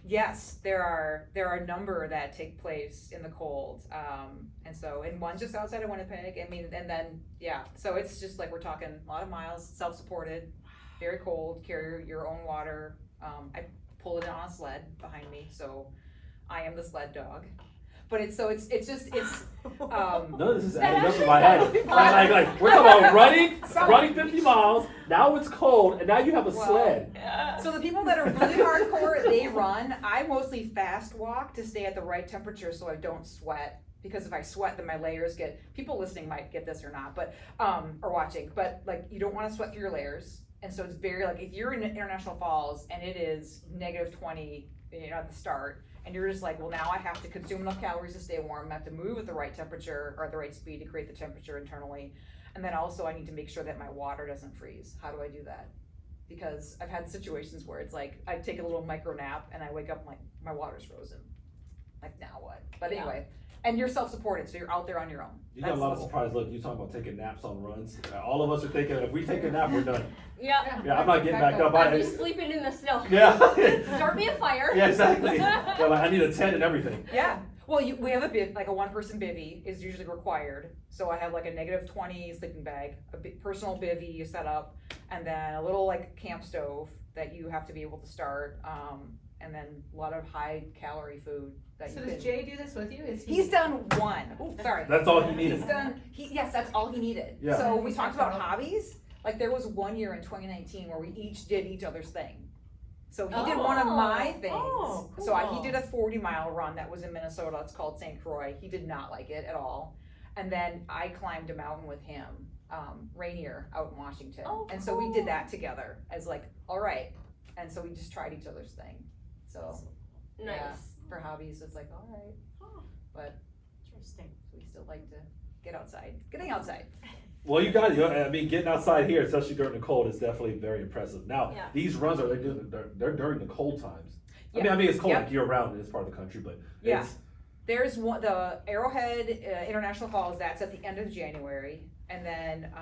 Yes, there are a number that take place in the cold, and one's just outside of Winnipeg. I mean, and then so it's just like, we're talking a lot of miles, self-supported, very cold, carry your own water. pull it on a sled behind me, so I am the sled dog. But it's just
None of this is adding up in my head. Like, we're talking about running 50 miles. Now it's cold, and now you have a sled.
So the people that are really hardcore, they run. I mostly fast walk to stay at the right temperature so I don't sweat. Because if I sweat, then my layers get. People listening might get this or not, but or watching. But like, you don't want to sweat through your layers, and so it's very like if you're in International Falls and it is -20, at the start. And you're just like, well, now I have to consume enough calories to stay warm. I have to move at the right temperature or at the right speed to create the temperature internally. And then also I need to make sure that my water doesn't freeze. How do I do that? Because I've had situations where it's like, I take a little micro nap and I wake up like, my water's frozen. Like, now what? But anyway, and you're self-supported, so you're out there on your own.
You got a lot of surprise. Look, you talking about taking naps on runs. All of us are thinking, if we take a nap, we're done.
Yeah.
Yeah, I'm not getting back up.
I'd be sleeping in the snow.
Yeah.
Start me a fire.
Yeah, exactly. Yeah, like, I need a tent and everything.
Yeah. Well, we have like a one-person bivvy is usually required. So I have like a -20 sleeping bag, a personal bivvy you set up, and then a little like camp stove that you have to be able to start, and then a lot of high-calorie food.
So does Jay do this with you?
He's done one. Oh, sorry.
That's all he needed.
Yes, that's all he needed.
Yeah.
So we talked about hobbies. Like there was one year in 2019 where we each did each other's thing. So he did one of my things.
Oh, cool.
So he did a 40-mile run that was in Minnesota. It's called St. Croix. He did not like it at all. And then I climbed a mountain with him, Rainier, out in Washington.
Oh,
and so we did that together as like, all right. And so we just tried each other's thing. So
Nice.
yeah, for hobbies, it's like, all right. But
Interesting.
we still like to get outside. Getting outside.
Well, you got it. I mean, getting outside here, especially during the cold, is definitely very impressive. Now,
Yeah.
these runs they're during the cold times.
Yeah.
I mean, it's cold
Yep.
like year round in this part of the country, but
Yeah.
it's,
There's one, the Arrowhead International Falls. That's at the end of January, and then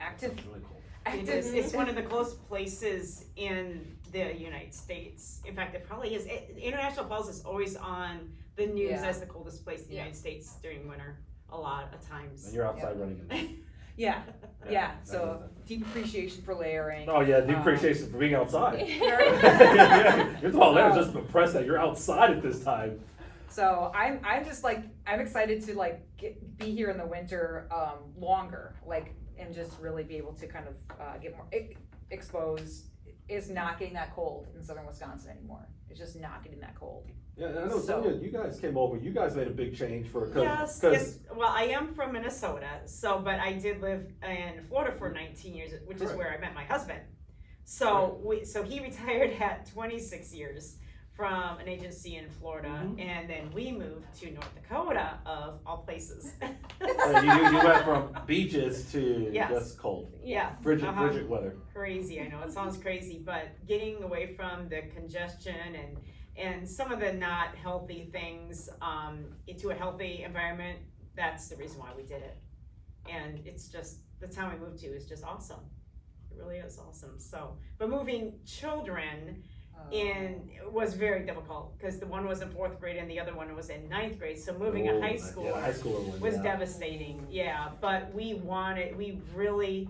active.
it's really cold.
It is. It's one of the coolest places in the United States. In fact, it probably is. International Falls is always on the news
Yeah.
as the coldest place in the United States during winter. A lot of times.
And you're outside running.
Yeah.
Yeah.
So deep appreciation for layering.
Oh yeah, the appreciation for being outside.
Yeah.
You're all there just impressed that you're outside at this time.
So I'm just like I'm excited to like be here in the winter longer, like and just really be able to kind of get more exposed. It's not getting that cold in southern Wisconsin anymore. It's just not getting that cold.
Yeah, and I know
So-
Sonia, you guys came over. You guys made a big change for
Yes. Well, I am from Minnesota, but I did live in Florida for 19 years, which is
Correct.
where I met my husband. So he retired at 26 years from an agency in Florida,
Mhm.
and then we moved to North Dakota, of all places.
you went from beaches to
Yes.
just cold.
Yeah.
Frigid weather.
Crazy, I know, it sounds crazy, but getting away from the congestion and some of the not healthy things into a healthy environment, that's the reason why we did it. And it's just, the town we moved to is just awesome. It really is awesome. So, but moving children was very difficult because the one was in 4th grade and the other one was in 9th grade. So moving a high schooler
high schooler one,
was
yeah.
devastating. Yeah, but we really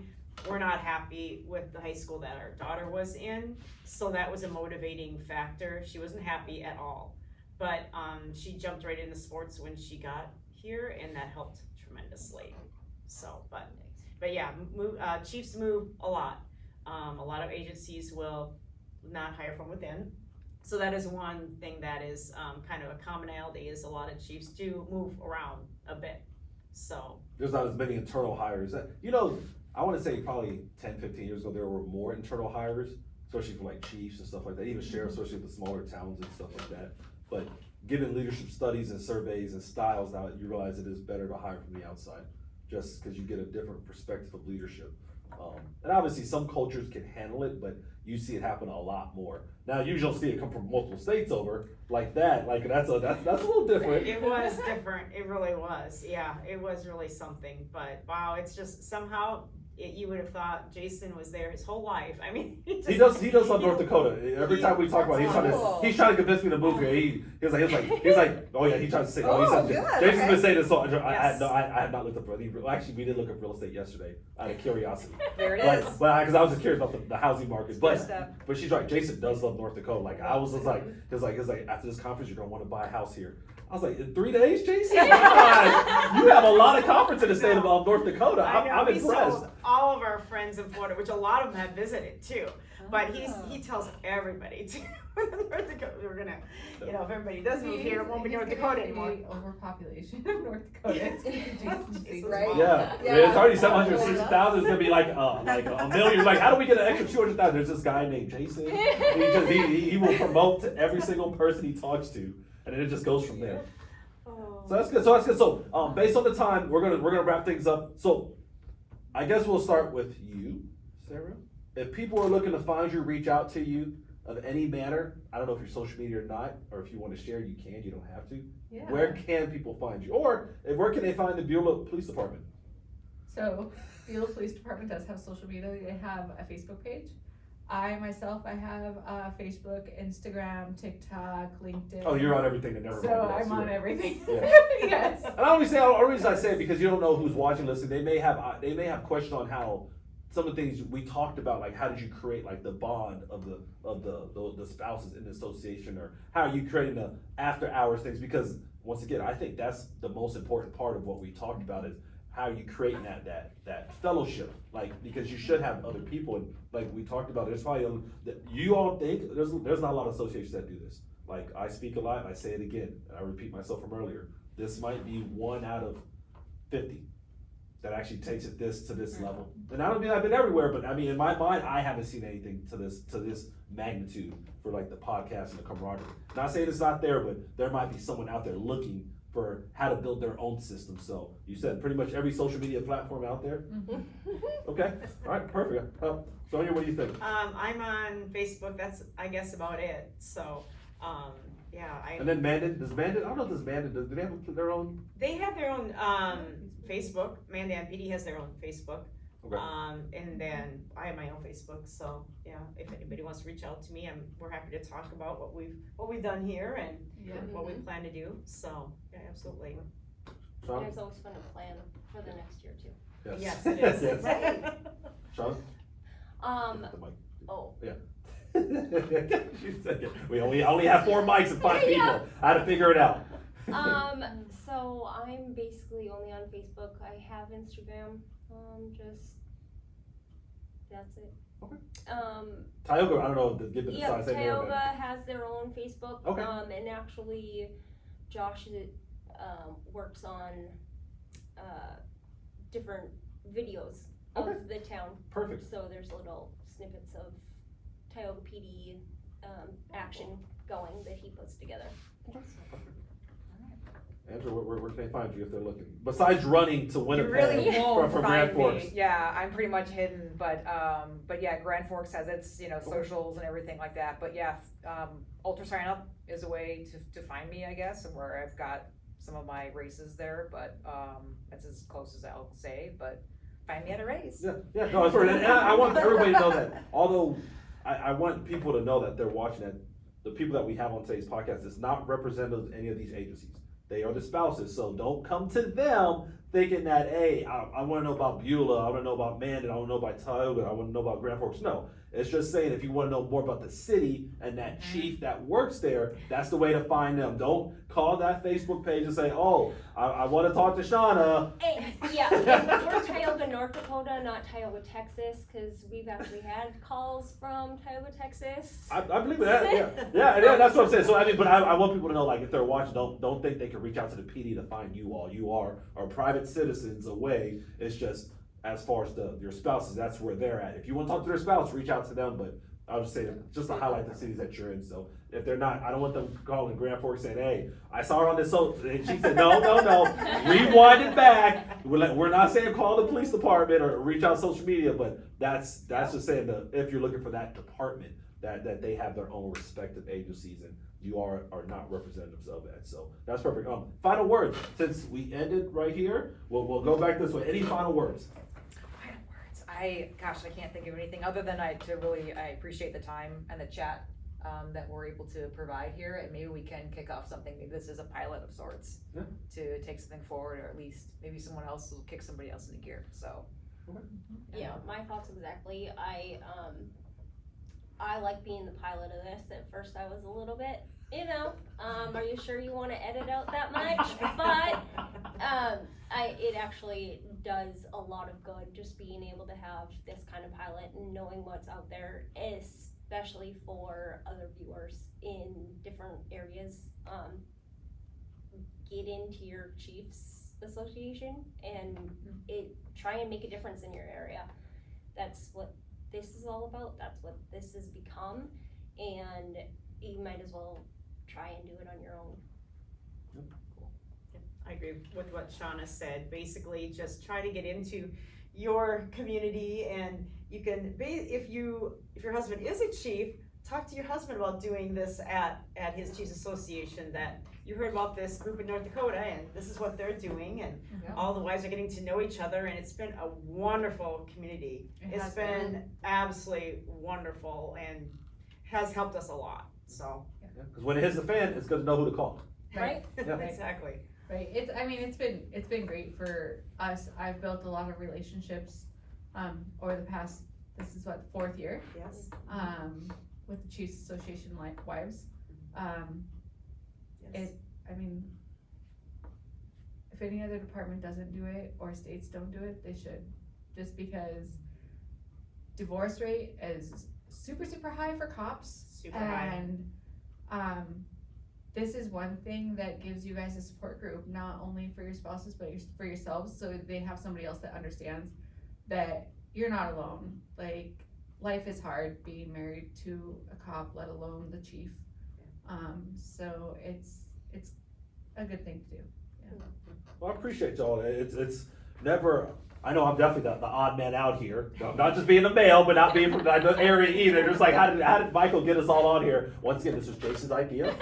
were not happy with the high school that our daughter was in. So that was a motivating factor. She wasn't happy at all, but she jumped right into sports when she got here, and that helped tremendously. So, but yeah, chiefs move a lot. A lot of agencies will not hire from within. So that is one thing that is kind of a commonality, is a lot of chiefs do move around a bit. So
There's not as many internal hires. I want to say probably 10, 15 years ago, there were more internal hires, especially for like chiefs and stuff like that, even sheriffs, especially with the smaller towns and stuff like that. But given leadership studies and surveys and styles now, you realize it is better to hire from the outside, just because you get a different perspective of leadership. And obviously some cultures can handle it, but you see it happen a lot more. Now you don't see it come from multiple states over like that. Like that's a little different.
it was different. It really was. Yeah, it was really something. But wow, it's just somehow you would have thought Jason was there his whole life. I mean,
He does love North Dakota. Every time we talk about it,
Cool.
he's trying to convince me to move here. He's like, oh yeah, he tried to say,
Oh,
he said,
good,
Jason's
okay.
been saying this, so I
Yes.
have not looked up real. Actually, we did look up real estate yesterday out of curiosity.
There it is.
But because I was just curious about the housing market.
First step.
But she's right. Jason does love North Dakota. Like I was just like, he was like, after this conference, you're gonna want to buy a house here. I was like, in 3 days, Jason? God, you have a lot of conference in the state of North Dakota. I'm
we
impressed.
sold all of our friends in Florida, which a lot of them have visited too. But he tells everybody to North Dakota. We're gonna, if everybody does move here, it won't be North Dakota anymore.
Overpopulation of North Dakota. It's gonna be Jason's secret.
Right?
Yeah,
Yeah.
it's already 760,000. It's gonna be like a million. Like, how do we get an extra 200,000? There's this guy named Jason. He will promote to every single person he talks to, and then it just goes from there.
Oh.
So that's good. So based on the time, we're gonna wrap things up. So I guess we'll start with you, Sarah. If people are looking to find you, reach out to you of any manner, I don't know if you're social media or not, or if you want to share, you can. You don't have to.
Yeah.
Where can people find you, or where can they find the Beulah Police Department?
So, Beulah Police Department does have social media. They have a Facebook page. I have Facebook, Instagram, TikTok, LinkedIn.
Oh, you're on everything that never.
So
mind. Yes,
I'm on
you're-
everything.
Yeah.
Yes.
And I always say, the reason I say it because you don't know who's watching, listening. They may have questions on how some of the things we talked about, like how did you create like the bond of the spouses in the association, or how are you creating the after hours things? Because once again, I think that's the most important part of what we talked about is how you create that fellowship, like because you should have other people, and like we talked about, there's probably you all think there's not a lot of associations that do this. Like I speak a lot, and I say it again, and I repeat myself from earlier. This might be 1 out of 50 that actually takes it to this level. And I don't mean I've been everywhere, but I mean in my mind, I haven't seen anything to this magnitude for like the podcast and the camaraderie. Not saying it's not there, but there might be someone out there looking for how to build their own system. So you said pretty much every social media platform out there. Okay, all right, perfect. Sonia, what do you think?
I'm on Facebook. That's I guess about it. So, yeah.
And then Mandan, I don't know if do they have their own?
They have their own Facebook. Mandan PD has their own Facebook.
Okay.
And then I have my own Facebook. So yeah, if anybody wants to reach out to me, we're happy to talk about what we've done here and what we plan to do. So yeah, absolutely.
Sean?
And it's always fun to plan for the next year too.
Yes, it is.
Yes.
Right.
Sean?
Um,
The mic.
oh,
She said, we only have 4 mics and 5 people.
Yeah.
I had to figure it out.
so I'm basically only on Facebook. I have Instagram. That's it.
Okay.
Tioga,
I don't know, give it the
Yeah,
size they
Tioga has their own Facebook.
Okay.
And actually, Josh works on different videos of
Okay.
the town.
Perfect.
So there's little snippets of Tioga PD action going that he puts together.
Andrew, where can they find you if they're looking? Besides running to
You
Winnipeg
really won't
from
find
Grand Forks.
me. Yeah, I'm pretty much hidden, but yeah, Grand Forks has its socials and everything like that. But yeah, Ultra Sign Up is a way to find me, I guess, and where I've got some of my races there. But that's as close as I'll say. But find me at a race.
Yeah, no, that's right. And I want everybody to know that, although I want people to know that they're watching that the people that we have on today's podcast is not representative of any of these agencies. They are the spouses, so don't come to them thinking that, hey, I want to know about Beulah, I want to know about Mandan, I want to know about Tioga, I want to know about Grand Forks. No, it's just saying if you want to know more about the city and that chief that works there, that's the way to find them. Don't call that Facebook page and say, oh, I want to talk to Shauna.
Yeah, we're Tioga, North Dakota, not Tioga, Texas, because we've actually had calls from Tioga, Texas.
I believe in that. Yeah, that's what I'm saying. So I mean, but I want people to know, like, if they're watching, don't think they can reach out to the PD to find you all. You are private citizens away. It's just as far as your spouses, that's where they're at. If you want to talk to their spouse, reach out to them. But I'll just say just to highlight the cities that you're in. So if they're not, I don't want them calling Grand Forks saying, "Hey, I saw her on this." So she said, "No, rewind it back." We're not saying call the police department or reach out social media, but that's just saying that if you're looking for that department, that they have their own respective agencies and you are not representatives of that. So that's perfect. Final words. Since we ended right here, we'll go back this way. Any final words?
Final words. I can't think of anything other than I appreciate the time and the chat that we're able to provide here, and maybe we can kick off something. Maybe this is a pilot of sorts to take something forward, or at least maybe someone else will kick somebody else into gear. So
yeah, my thoughts exactly. I like being the pilot of this. At first I was a little bit, are you sure you want to edit out that much? But it actually does a lot of good, just being able to have this kind of pilot and knowing what's out there, especially for other viewers in different areas. Get into your Chiefs Association and try and make a difference in your area. That's what this is all about. That's what this has become, and you might as well try and do it on your own.
I agree with what Shauna said. Basically, just try to get into your community, and you can, if your husband is a chief, talk to your husband about doing this at his Chiefs Association, that you heard about this group in North Dakota and this is what they're doing, and all the wives are getting to know each other, and it's been a wonderful community. It's been absolutely wonderful and has helped us a lot. So
Because when it hits the fan, it's good to know who to call.
Right?
Yeah.
Exactly.
Right. It's been great for us. I've built a lot of relationships over the past, this is what, 4th year,
Yes.
with the Chiefs Association wives.
Yes.
If any other department doesn't do it or states don't do it, they should. Just because divorce rate is super, super high for cops.
Super high.
And this is one thing that gives you guys a support group, not only for your spouses, but for yourselves, so they have somebody else that understands that you're not alone. Like, life is hard being married to a cop, let alone the chief. So it's a good thing to do.
Well, I appreciate y'all. It's never. I know I'm definitely the odd man out here. Not just being a male, but not being from the area either. Just like, how did Michael get us all on here? Once again, this was Jason's idea.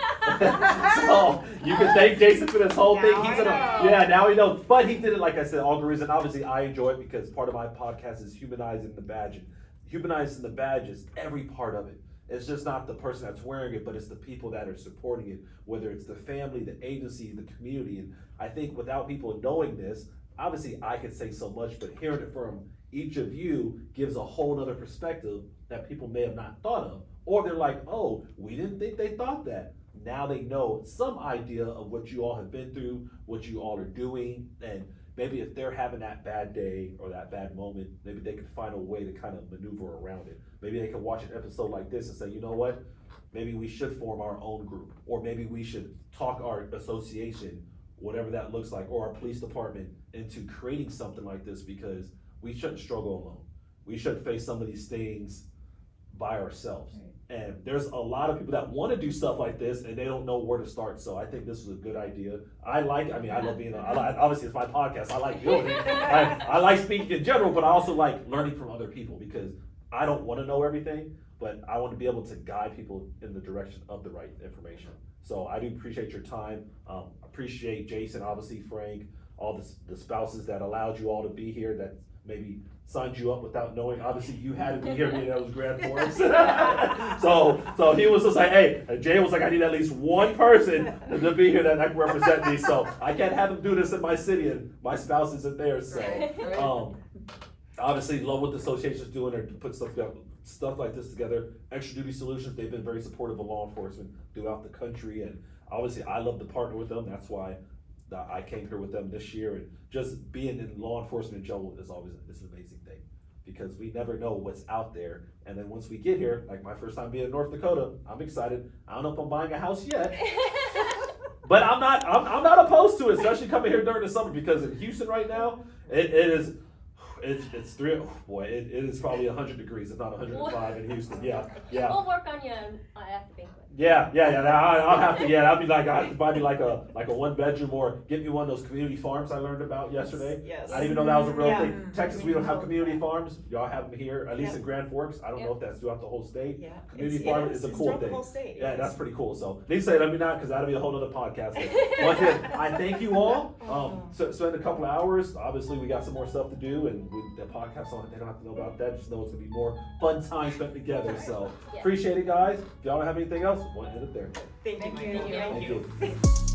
So you can thank Jason for this whole thing. Now we know. But he did it, like I said, all the reason. Obviously, I enjoy it because part of my podcast is humanizing the badge. Humanizing the badge is every part of it. It's just not the person that's wearing it, but it's the people that are supporting it, whether it's the family, the agency, the community. And I think without people knowing this, obviously I could say so much, but hearing it from each of you gives a whole nother perspective that people may have not thought of. Or they're like, oh, we didn't think they thought that. Now they know some idea of what you all have been through, what you all are doing, and maybe if they're having that bad day or that bad moment, maybe they can find a way to kind of maneuver around it. Maybe they can watch an episode like this and say, you know what, maybe we should form our own group, or maybe we should talk our association, whatever that looks like, or our police department, into creating something like this, because we shouldn't struggle alone. We shouldn't face some of these things by ourselves. Right. And there's a lot of people that want to do stuff like this and they don't know where to start. So I think this is a good idea. I love being obviously it's my podcast. I like doing it. I like speaking in general, but I also like learning from other people, because I don't want to know everything, but I want to be able to guide people in the direction of the right information. So I do appreciate your time. Appreciate Jason, obviously Frank, all the spouses that allowed you all to be here, that maybe signed you up without knowing. Obviously you had to be here, being that was Grand Forks. so he was just like, hey, Jay was like, I need at least one person to be here that can represent me. So I can't have him do this in my city and my spouse isn't there. So obviously love what the association's doing, or to put stuff like this together. Extra Duty Solutions, they've been very supportive of law enforcement throughout the country, and obviously I love to partner with them. That's why I came here with them this year, and just being in law enforcement in general is always an amazing thing, because we never know what's out there. And then once we get here, like my first time being in North Dakota, I'm excited. I don't know if I'm buying a house yet, but I'm not opposed to it, especially coming here during the summer, because in Houston right now, it's three. Oh boy, it is probably 100 degrees, if not 105 in Houston. Yeah.
We'll work on you at the banquet.
Yeah. I'll have to. Yeah, I have to buy me like a 1-bedroom, or get me one of those community farms I learned about yesterday.
Yes.
I didn't even know that was a real thing. Texas, we don't have community farms. Y'all have them here, at least in Grand Forks. I don't know if that's throughout the whole state.
Yeah.
Community farm is a cool thing.
The whole state.
Yeah, that's pretty cool. So they say let me not, because that'll be a whole other podcast. Once again, I thank you all. Spend a couple of hours. Obviously, we got some more stuff to do, and the podcast on it, they don't have to know about that. Just know it's gonna be more fun time spent together. So
Yeah.
appreciate it, guys. If y'all don't have anything else, we'll end it there.
Thank you.
Thank you.
Michael.
Thank you.